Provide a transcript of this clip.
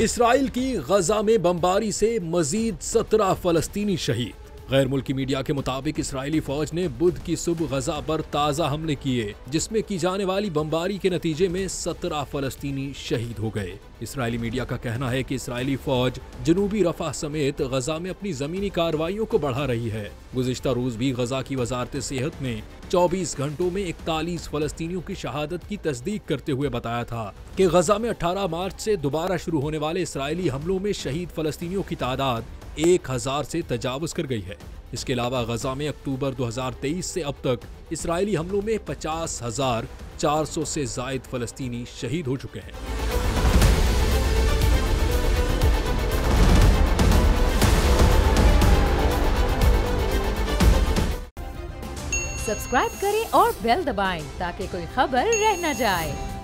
Israel की गजा में बमबारी से मजीद 17 फलस्तीनी शहीद। गैर मुल्की मीडिया के मुताबिक इसराइली फौज ने बुध की सुबह गजा पर ताज़ा हमले किए, जिसमें की जाने वाली बमबारी के नतीजे में 17 फलस्तीनी शहीद हो गए। इसराइली मीडिया का कहना है कि इसराइली फौज जनूबी रफा समेत गजा में अपनी जमीनी कार्रवाइयों को बढ़ा रही है। गुज़िश्ता रोज भी गजा की वजारत सेहत ने 24 घंटों में 41 फलस्तीनियों की शहादत की तस्दीक करते हुए बताया था कि गजा में 18 मार्च से दोबारा शुरू होने वाले इसराइली हमलों में शहीद फलस्तीनियों की तादाद 1000 से तजावुज कर गई है। इसके अलावा गजा में अक्टूबर 2023 से अब तक इसराइली हमलों में 50,400 से जायद फलस्तीनी शहीद हो चुके हैं। सब्सक्राइब करें और बेल दबाएं ताकि कोई खबर रह न जाए।